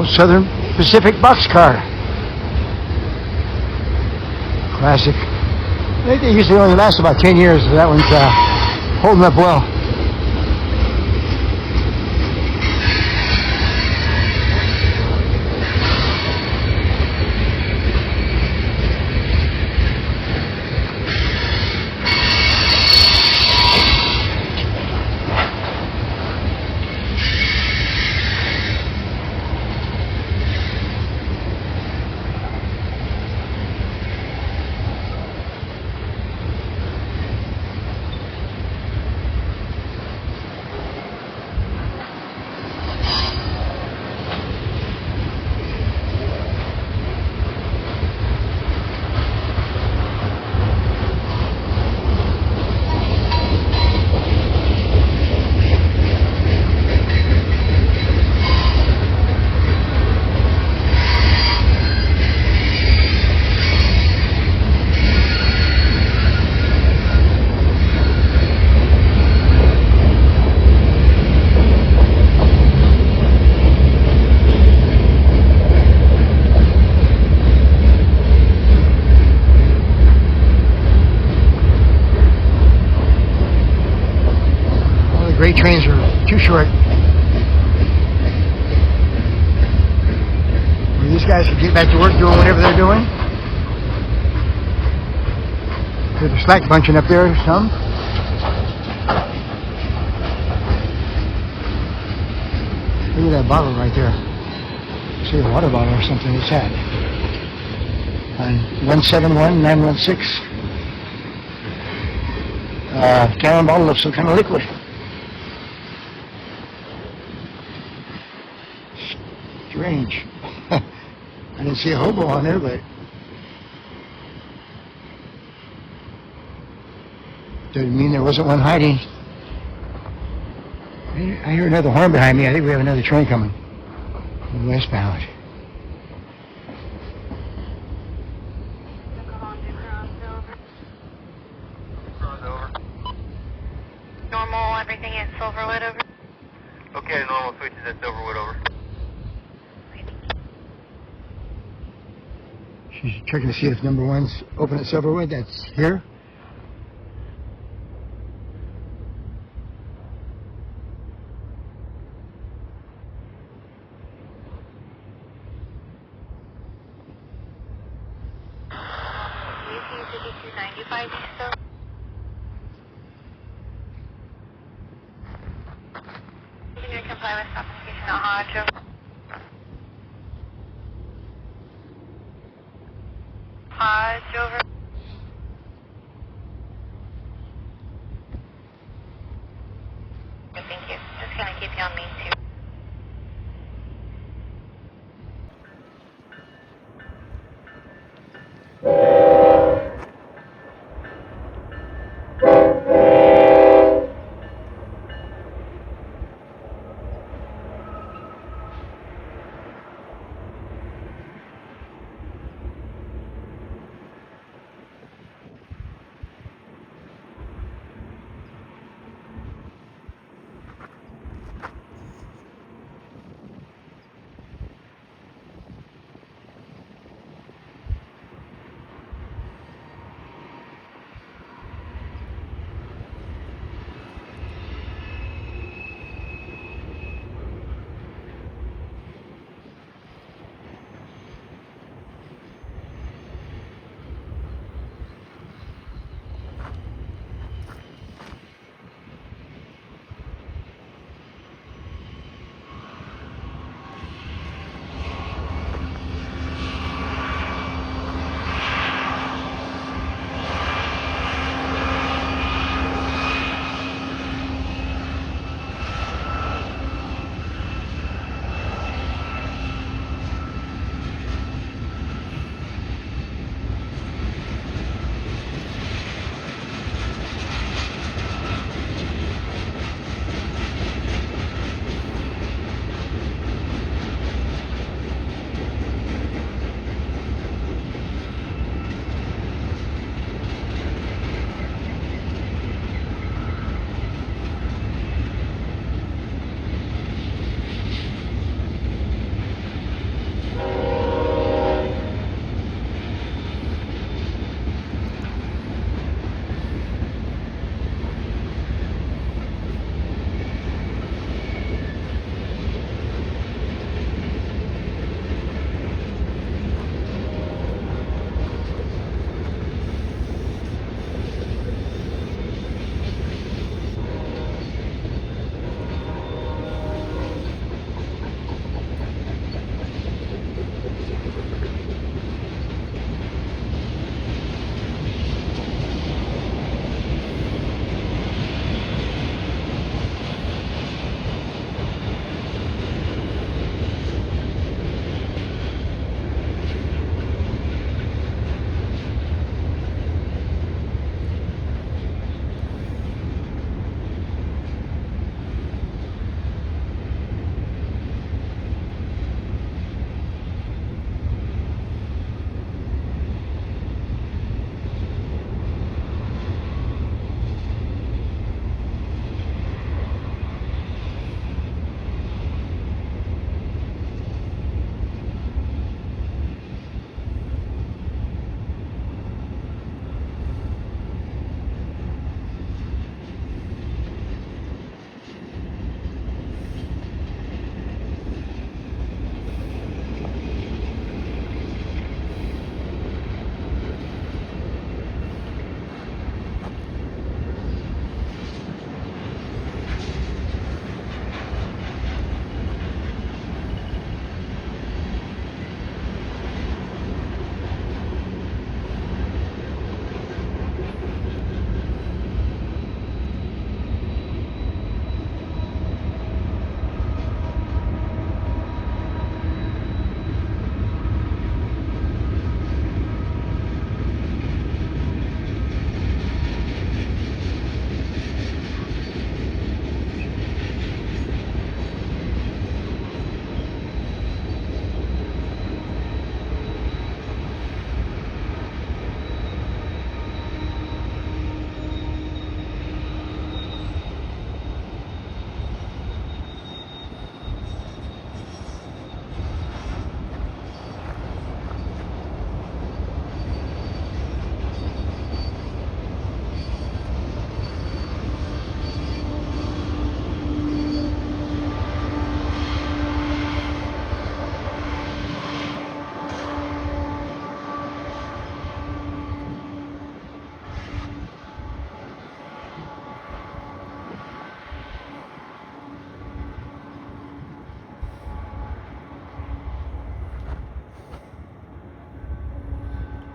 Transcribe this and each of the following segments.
old Southern Pacific boxcar. Classic. They usually only last about 10 years, so that one's holding up well. Freight trains are too short. Well, these guys can get back to work doing whatever they're doing. There's a slack bunching up there, some. Look at that bottle right there. See a water bottle or something it's had. On 171916. Gallon bottle looks some kind of liquid. Strange. I didn't see a hobo on there, but doesn't mean there wasn't one hiding. I hear another horn behind me. I think we have another train coming westbound. Normal, everything at Silverwood, over. Okay, normal switches at Silverwood, over. She's checking to see if number one's open at Silverwood. That's here. Over. Good, thank you. Just gonna keep you on Main 2.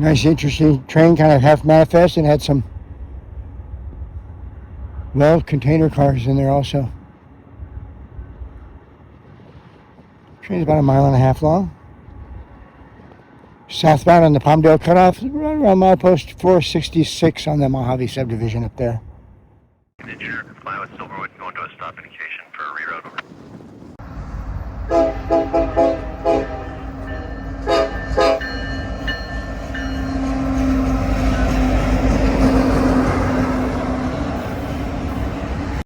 Nice, interesting train, kind of half manifest, and had some, well, container cars in there also. Train's about 1.5 miles long. Southbound on the Palmdale Cutoff, right around milepost 466 on the Mojave subdivision up there. Signature, fly with Silverwood, going to a stop indication for a reroute over.